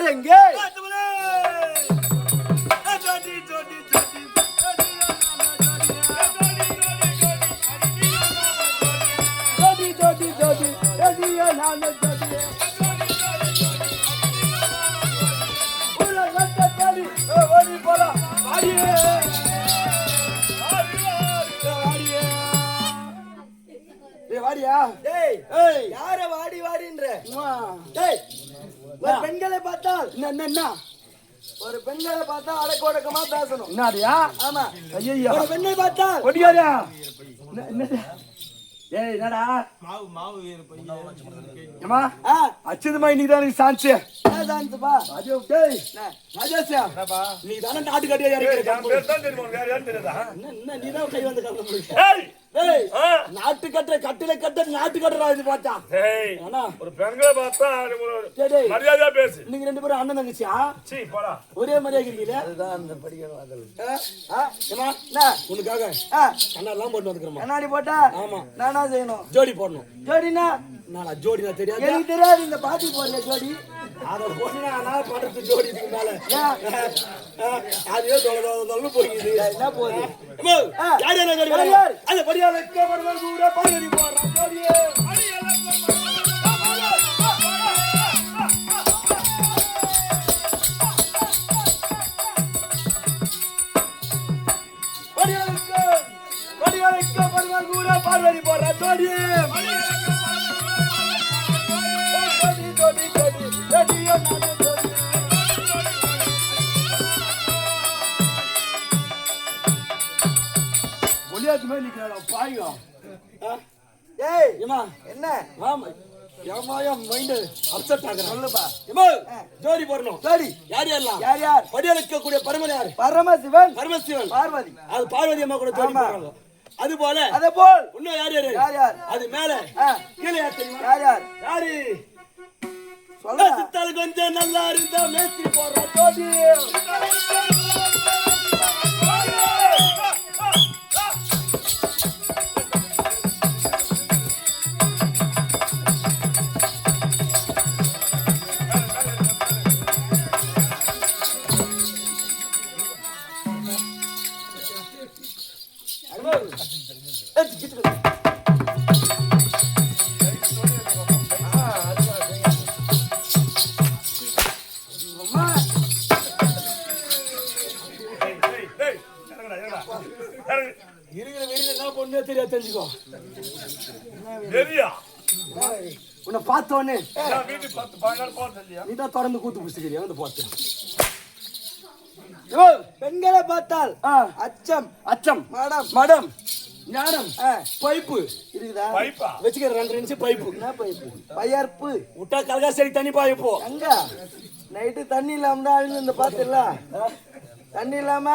யார் எங்கே யார வாடி வாடின்ற பெண்களை பார்த்தால் என்ன ஒரு பெண்களை பார்த்தா அடக்கொடக்கமா பேசணும். என்னடியா? ஆமா. ஐயா ஒரு பெண்ணை பார்த்தால் ஒடியாடா. ஏய் என்னடா மாவு மாவு வேற பையன் ஏமா அச்சுதுமா இன்னைக்கு தான் சான்ஸ் சான்ஸ்பா ராஜு டேய் ராஜேஷா நீ தான நாட்டு கட்டியா யாரே பேர் தான் தெரியுமா வேற யாரும் தெரியாதா என்ன நீ தான் கை வந்து கட்ட முடியும். ஏய் ஏய் நாட்டு கட்ட கட்டில கட்ட நாட்டு கட்டறா இது பாத்தா ஏய் அண்ணா ஒரு பெண்களை பார்த்தா மரியாதையா பேசு. நீங்க ரெண்டு பேரும் அண்ணன் தங்கச்சியா? சீ போடா. ஒரே மாதிரியா இருக்கீங்க. அதுதான் அந்த படிக்கிற வாதல். ஏமா உனக்காக கண்ணாடிலாம் போட்டு வந்துக்கிறோம். கண்ணாடி போட்டா ஆமா நானா செய்யணும். ஜோடி போடணும். ஜோடினா நானா ஜோடினா தெரியாது. எனக்கு தெரியாது. இந்த பாட்டி போடுற ஜோடி அத போட்டுனா நான் படுத்து ஜோடி இதுக்குனால அதுவே தொலை போயிடுது. என்ன போகுது யார் என்ன கடி அந்த படியால கேவர்கள் கூட பாடி போறான் ஜோடியே பார்வதி போடுற ஜோடியே என்ன ஜோடி போடணும். ஜோடி யார் யாரெல்லாம் யார் யார் படியளிக்கக்கூடிய பரமன் யாரு? பரமசிவன் பரமசிவன் பார்வதி. அது பார்வதி அம்மா கூட ஜோடி போடுறாங்க. அது போல இன்னும் யார் யாரு யார் யார் அது மேல கீழே யார் தெரியுமா? யார் யார் யாரு சொல்ல சித்தால் கொஞ்சம் நல்லா இருந்தா மேஸ்திரி போடுற ஜோடி இருக்கிற வெளியில என்ன பொண்ணே தெரியாது தெரிஞ்சுக்கோ. உன்னை பார்த்தோன்னே நீதான் தொடர்ந்து கூத்து பிடிச்சிக்கிறியா வந்து பார்த்து. பெண்களை பார்த்தால் அச்சம் அச்சம் மடம் மடம் ஞானம் பைப்பு இருக்குதா? வச்சுக்கிற 2 நிமிஷம் பைப்பு. என்ன பைப்பு? பயர்ப்பு விட்டா கலகா சரி தண்ணி பாய்ப்போ. அங்க நைட்டு தண்ணி இல்லாம தான் அழிஞ்சு இந்த பாத்துல தண்ணி இல்லாம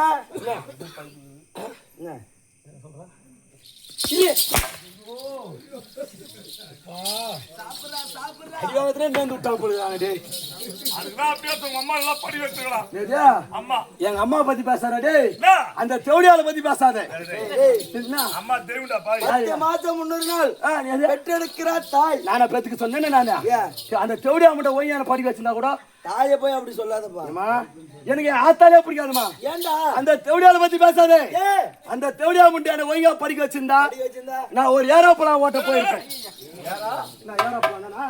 எங்க அம்மா பத்தி பேசாத. அந்த தேவடியால பத்தி பேசாத. மாசம் 300 நாள் பெற்றெடுக்கிறார் தாய். நானா பேத்துக்கு சொன்னேன்னு நானே அந்த தேவடியா மட்டும் ஒய்யான படிக்க வச்சிருந்தா கூட தாய போய் அப்படி சொல்லாதப்பா. எனக்கு ஆத்தாலே பிடிக்காதுமா. ஏண்டா அந்த தேவடியால பத்தி பேசாதே. அந்த தேவடியா முண்டியான ஒய்யா படிக்க வச்சிருந்தா நான் ஒரு ஏரோப்ளான் ஓட்ட போயிருப்பேன். நான் ஏரோப்ளானா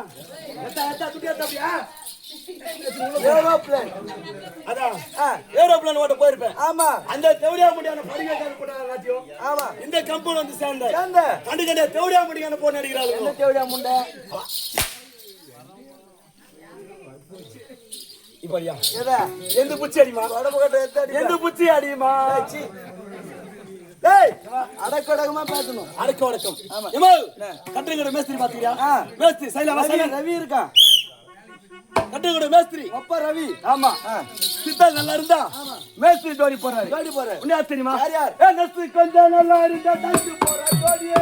ஏரோப்ளான் ஓட்ட போயிருப்பேன். ஆமா அந்த தேவடியா முண்டியான படிக்க ஆமா இந்த கம்பெனி வந்து சேர்ந்த கண்டு தேவடியா முடியான போன் அடிக்கிறாங்க. தேவடியா முண்டை இப்படியா எந்த புச்சி அடிமா எந்த புச்சி அடிமா அடக்கடகமா பேசணும். அடக்க வடக்கம் கட்டுங்கட மேஸ்திரி பாத்தீங்களா? மேஸ்திரி சைலமா ரவி இருக்கான். கட்டுங்கட மேஸ்திரி அப்பா ரவி. ஆமா சித்தா நல்லா இருந்தா மேஸ்திரி ஜோடி போறாரு. ஜோடி போறாரு. உன்னை தெரியுமா? யார் மேஸ்திரி கொஞ்சம் நல்லா இருந்தா தள்ளி போறாரு ஜோடியே.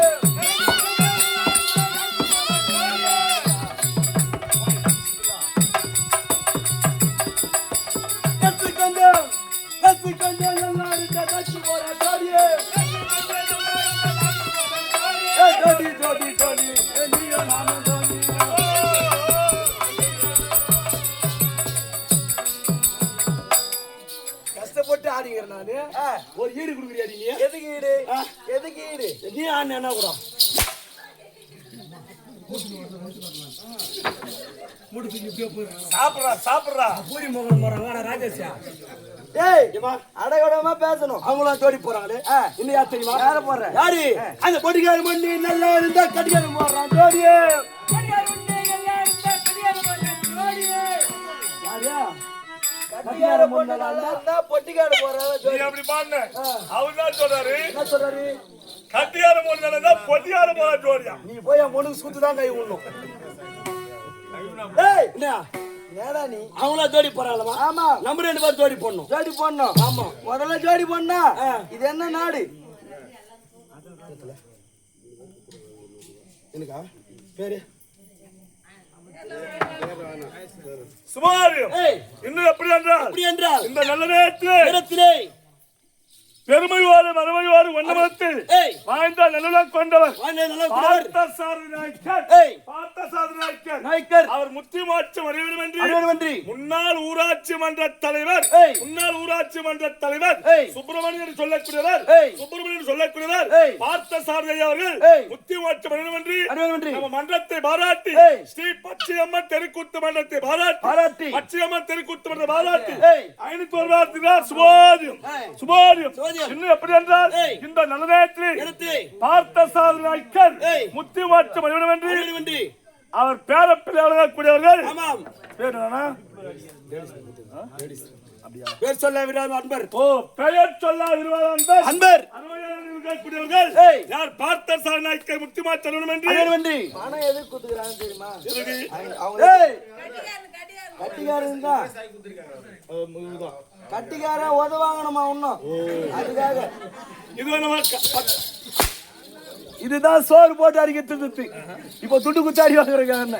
ஆடிக்கிறேன் நானு. ஒரு ஈடு கொடுக்குறியா நீ? எதுக்கு ஈடு? எதுக்கு ஈடு? நீ ஆடின என்ன கூட சாப்பிடுறா பூரி மோகன் போறாங்க ராஜேஷா. ஏய் அடகடமா பேசணும். அவங்களாம் ஜோடி போறாங்களே இன்னும் யார் தெரியுமா? யார போடுற? யாரு அந்த பொடிக்கார மண்ணி நல்லா இருந்தா கடிகார போடுறான் ஜோடி. கட்டியார பொண்ணு நல்லா இருந்தா பொட்டிக்காடு போறாங்க. நீ அப்படி பாருங்க அவர் தான் சொல்றாரு. என்ன சொல்றாரு? கட்டியார போடுறதா பொட்டியார போற ஜோடியா. நீ போய் என் பொண்ணுக்கு சுத்துதான் கை விடணும். ஏய் என்ன நேடா நீ? அவங்களா ஜோடி போறாங்களா? ஆமா நம்ம 2 பேரும் ஜோடி போடணும். ஜோடி போடணும். ஆமா முதல்ல ஜோடி போடனா இது என்ன நாடு? எனக்கா பேரு சுமாரியம். ஏய் இன்னும் எப்படி என்றால் இந்த நல்ல நேரத்திலே பெருமையோடு மறுமையோடு ஒன்னமத்தில் வாழ்ந்த நல்லுலம் கொண்டவர் நாயக்கர் அவர் முத்தி மாற்றம் அறிவின்றி முன்னாள் ஊராட்சி மன்ற தலைவர் சுப்பிரமணியன் சொல்லக்கூடியவர் பார்த்த சாரதி அவர்கள் முத்தி மாற்றம் அறிவின்றி நம்ம மன்றத்தை பாராட்டி ஸ்ரீ பச்சையம்மன் தெருக்கூத்து மன்றத்தை பாராட்டி பச்சையம்மன் தெருக்கூத்து மன்றத்தை பாராட்டி 501 சுபாரியம் இன்னும் எப்படி என்றால் இந்த நல்ல நேரத்தில் பார்த்த சாதனாய்க்கர் முத்தி மாற்றம் அறிவின்றி அவர் பேரப்பிள்ளையாக கூடியவர்கள். பேர் என்ன? பேர் சொல்ல விடாத அன்பர். ஓ பெயர் சொல்ல விடாத அன்பர் கூடியவர்கள் யார்? பார்த்த சாதனாய்க்கர் முத்தி மாற்றம் அறிவின்றி பணம் எதுக்கு குத்துக்கிறாங்க தெரியுமா? கட்டிக்காரன் தான். கட்டிக்காரன் உதவாங்கணுமா இன்னும் அதுக்காக. இதுதான் சோறு போட்டு அடிக்கிறது. இப்ப துட்டு குத்தாடி வாங்குறாங்க.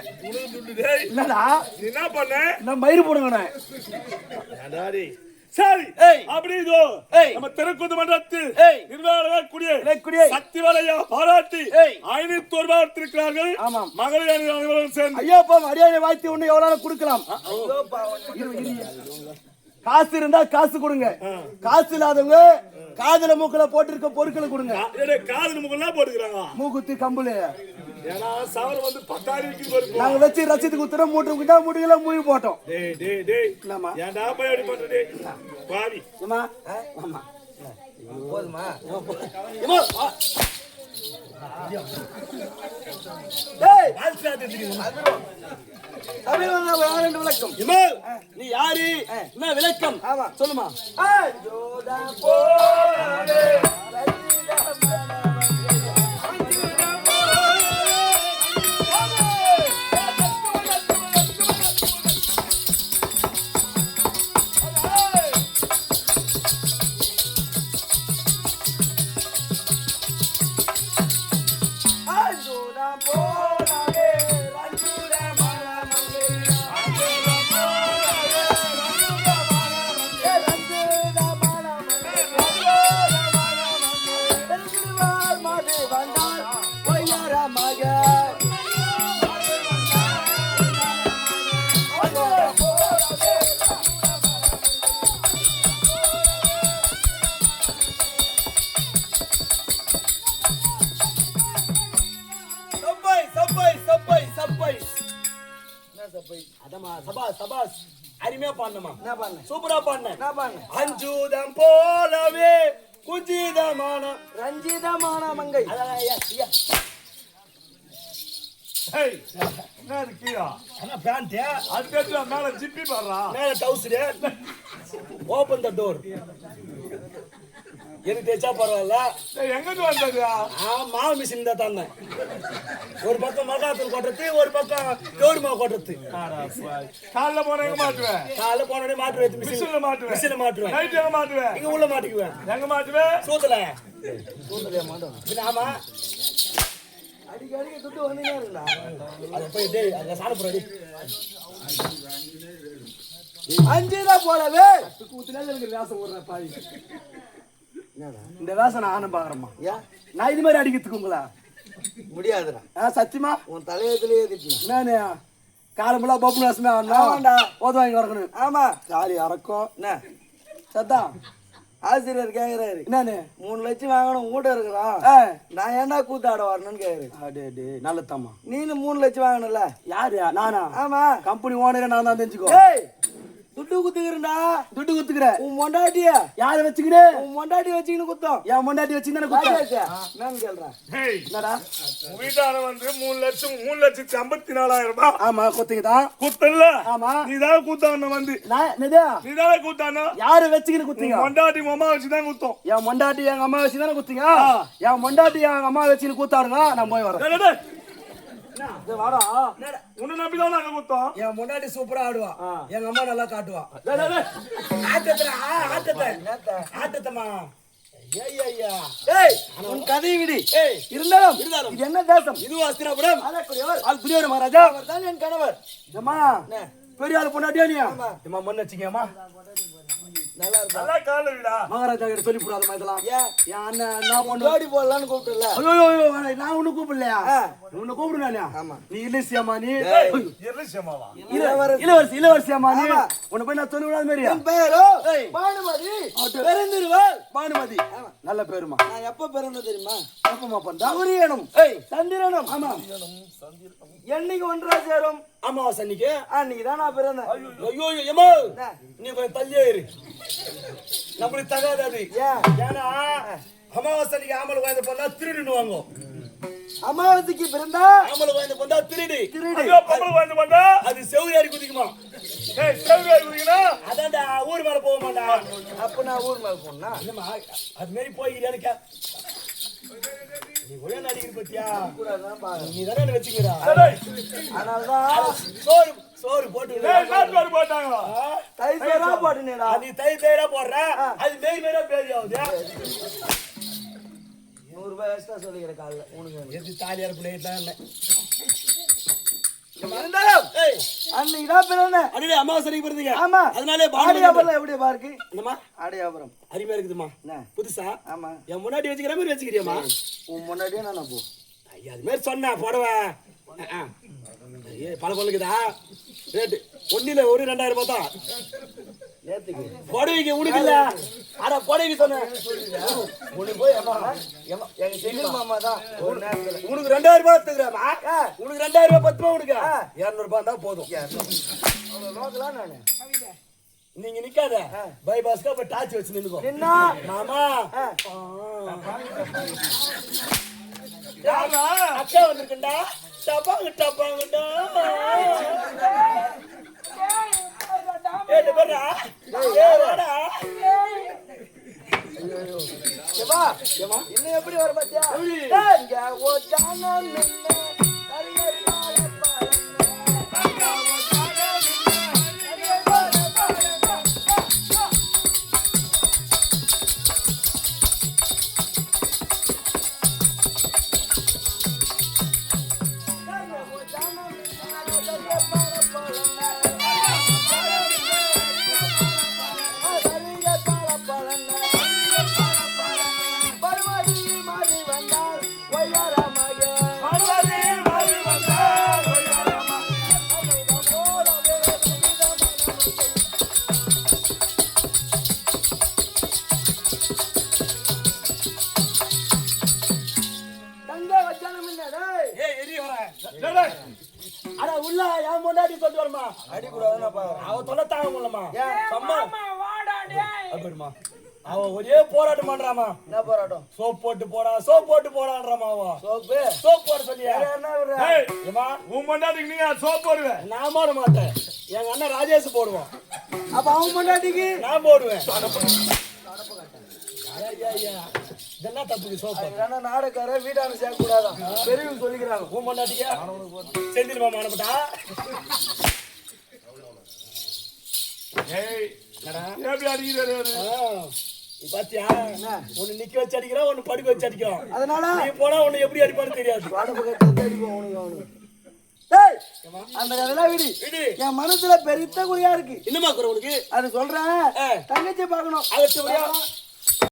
என்னடா என்ன பண்ண? நான் மயிறு போடுங்க. சரி அப்படி நம்ம தெருக்கூத்து மன்றத்தில் நிர்வாகக்கூடிய சக்திவலையா பாராட்டி 501 இருக்கிறார்கள். மகளிர் அனைவரும் சேர்ந்து ஐயோப்பா மரியாதை வாய்த்தி ஒண்ணு எவ்வளவு கொடுக்கலாம். காசு இருந்தா காசு கொடுங்க. காசு இல்லாதவங்க காதுல மூக்குல போட்டிருக்க பொருட்களை கொடுங்க. காதுல மூக்கெல்லாம் போட்டுக்கிறாங்க. மூக்குத்தி கம்புல ஏன்னா சவர வந்து 10,000 நாங்க வச்சு ரசீது குத்துறோம். மூட்டையெல்லாம் மூவி போட்டோம். ஏன்டா போய் அப்படி பண்றே பாவி. போதுமா? விளக்கம். நீ யாரு? என்ன விளக்கம்? சொல்லுமா. அருமையா பாடணுமா? சூப்பரா பாடின. அஞ்சுதம் போலவே குஞ்சிதமான ரஞ்சிதமான மங்கை. மேல ஜிப்பி பாடுறா. மேல டவுசர் ஓபன் த டோர். எனக்கு தேய்ச்சா பரவாயில்ல. எங்க வந்தது? மாவு மிஷின் தான் தந்தேன். ஒரு பக்கம் மகாத்தூள் கொட்டுறது, ஒரு பக்கம் கவுரி மாவு கொட்டுறது. காலைல போன எங்க மாட்டுவேன்? காலைல போனே மாட்டுவேன். மிஷின்ல மாட்டுவேன். மிஷின்ல மாட்டுவேன். நைட் எங்க மாட்டுவேன்? இங்க உள்ள மாட்டிக்குவேன். எங்க மாட்டுவேன்? சூத்துல. மாட்டோம். ஆமா. அடிக்கடி துட்டு வந்துனே இருக்குடா. அத போய் டேய் அங்க சாண போறடி. அஞ்சுதா போலவே கூத்துனால எனக்கு வேஷம் போடுற பாவி. இந்த வேஷம் நான் ஆன பாக்குறேம்மா. நான் இது மாதிரி அடிக்கிறதுக்குங்களா முடியாதுடா. சத்தியமா உன் தலையத்திலே ஏத்திட்டேன் நானே. காலமெல்லாம் பப்பு வேஷமே ஆனா ஓத வாங்கி வரக்கணும். ஆமா ஜாலி அறக்கும் என்ன சத்தா ஆசிரியர் கேக்குறாரு என்னன்னு 3 லட்சம் வாங்கணும் ஊட்ட இருக்கிறான் நான் ஏன்டா கூத்தாட வரணும்னு கேக்குறேன். அடே நல்லதாம்மா. நீனு 3 லட்சம் வாங்கணும்ல. யாரு நானா? ஆமா கம்பெனி ஓனரே நான் தான் தெரிஞ்சுக்கோ. ஏய் துட்டு குத்துக்கிறா. துட்டு குத்துக்கிற உன் மொண்டாட்டிய யார வச்சுக்கினே? உன் மொண்டாட்டி வச்சுக்கின்னு குத்தம். என் மொண்டாட்டி வச்சுக்கினே குத்த. நான் கேள்றேன். ஏய் என்னடா வீட்டான வந்து 3,54,000 ரூபாய். ஆமா குத்திங்கதான் குத்தல்ல. ஆமா நீதான் கூத்தான வந்து. நான் என்னது நீதானே கூத்தான. யார வச்சுக்கினு குத்தீங்க? மொண்டாட்டி அம்மா வச்சுதான் குத்தோம். என் மொண்டாட்டி எங்க அம்மா வச்சுதானே குத்தீங்க. என் மொண்டாட்டி எங்க அம்மா வச்சுன்னு கூத்தாடுங்க. நான் போய் வரேன். வாடா உன்னை நம்பிதான் நாங்க குத்தோம். என் முன்னாடி சூப்பரா ஆடுவா. எங்க அம்மா நல்லா காட்டுவா. ஆட்டத்தம்மா உன் கதையை விடு. இருந்தாலும் இது என்ன தேசம்? இது அஸ்தினாபுரம். புரியோட மகாராஜா அவர்தான் என் கணவர். அம்மா பெரிய ஆள் பொண்டாட்டியா நீ? அம்மா மண்ணு வச்சுக்கம்மா. நல்லா இருக்கு. நல்லா கால விடா. மகாராஜா கிட்ட சொல்லி போடாதம்மா இதெல்லாம். என் அண்ணன் நான் பொண்ணு ஜோடி போடலான்னு கூப்பிட்டுல. ஐயோ நான் உன்னை கூப்பிடலையா? உன்னை கூப்பிடுனானே. நீ இல்லசியாமா நீ? எர்லிசமாவா? இளவரசியாமா நீ? உன்னை போய் நான் சொல்லி விடாத மாதிரியா? என் பேரோ பானுமதி. பெருந்திருவாள் பானுமதி. நல்ல பேருமா. நான் எப்ப பிறந்த தெரியுமா? எப்பமா பண்ணா? சூரியனும் சந்திரனும். ஆமா என்னைக்கு ஒன்றா சேரும்? அமாவாசை அன்னைக்கு. அன்னைக்கு தான் நான் பிறந்தேன். ஐயோ எம்மா நீ கொஞ்சம் தள்ளியே இரு. நம்மளுக்கு தகாது அது. ஏன்னா அமாவாசை அன்னைக்கு ஆம்பளை குழந்தை பண்ணா திருடுன்னு வாங்கும். அமாவாசைக்கு பிறந்தா ஆம்பளை குழந்தை பண்ணா திருடு. ஐயோ பொம்பளை வந்து வந்தா அது செவ்வியாரி குதிக்குமா. ஏய் செவ்வியாரி குதிக்கனா? அதான்டா ஊர் மேல போக மாட்டா. அப்ப நான் ஊர் மேல போனா இல்லம்மா அது மாதிரி போய்கிறியான்னு கே. நீ ஒரே நடிகர் பத்தியா? நீ தானே என்ன வச்சுக்கிறா. அதனாலதான் சோறு போட்டு நாட்டு போட்டாங்களா? தைசரா போட்டுனேடா. நீ தயிரா போடுற அது மேல பேதி ஆகுது. 100 ரூபாய் எக்ஸ்ட்ரா சொல்லிக்கிற காலைல உனக்கு எது தாலியார் பிள்ளைதான் அன்னைக்கு தான் பிறந்தேன். அடே அமாவாசைக்கு பிறந்தீங்க. ஆமா அதனாலே ஆடியாபுரம் எப்படி பாருக்கு? என்னம்மா ஆடியாபுரம் அருமையா இருக்குதுமா. புதுசா? ஆமா என் முன்னாடி வச்சுக்கிற மாதிரி வச்சுக்கிறியம்மா. உன் முன்னாடியே நான் போ. ஐயா அது மாதிரி சொன்னா போடுவேன். பல பொண்ணுக்குதா ரேட்டு ஒன்னில ஒரு 2000 ரூபாய் தான் நேத்துக்கு புடவைக்கு உனக்கு இல்ல. ஆனா புடவைக்கு சொன்னேன் உனக்கு போய் எங்க செந்தில் மாமா தான் ஒரு நேரத்துல உனக்கு 2000 ரூபாய் எடுத்துக்கிறேன். உனக்கு 2000 ரூபாய் 10 ரூபாய் உனக்கு 200 ரூபாய் தான் போதும். அவ்வளவு நோக்கலாம் நானு. நீங்க நிக்காத பைபாஸ்க்கு அப்ப டார்ச் வச்சு நின்னுக்கோ. என்ன மாமா யாரா? அக்கா வந்திருக்கண்டா. டப்பாங்கடா. ஏய் வரடா. ஏய் வரடா. ஏமா இன்னும் எப்படி வர பாத்தியா? இங்க ஓ ஜானம் நின்னு கரியே பால அட உள்ள என் முன்னாடி சொல்லிட்டு வரமா. அடி கூடாதுன்னா பாரு. அவ தொலை தாங்க முடியலமா. அம்மா வாடா டேய். அப்படிமா அவ ஒரே போராட்டம் பண்றாமா. என்ன போராட்டம்? சோப் போட்டு போடான்றாமா. அவ சோப் போட சொல்லியா? ஏய் ஏமா உன் மண்டாட்டிக்கு நீங்க சோப் போடுவே. நான் போட மாட்டேன். எங்க அண்ணன் ராஜேஷ் போடுவான். அப்ப அவன் முன்னாடிக்கு நான் போடுவேன். இதெல்லாம் தப்புக்கு சோப் ஏன்னா நாடக்கார வீட்டான சேர்க்க கூடாதான் பெரியவங்க சொல்லிக்கிறாங்க. உன் மண்டாட்டியா செந்தில் மாமா அனுப்பிட்டா. ஏய் எப்படி அடிக்கிறாரு? பாத்தியா ஒண்ணு நிக்க வச்சு அடிக்கிறா ஒண்ணு படுக்க வச்சு அடிக்கிறோம். அதனால நீ போனா ஒண்ணு எப்படி அடிப்பான்னு தெரியாது. அந்த கதையெல்லாம் விடு. என் மனசுல பெருத்த குறியா இருக்கு. என்னமா குறை உனக்கு? அது சொல்றேன். தங்கச்சி பாக்கணும். அடுத்தபடியா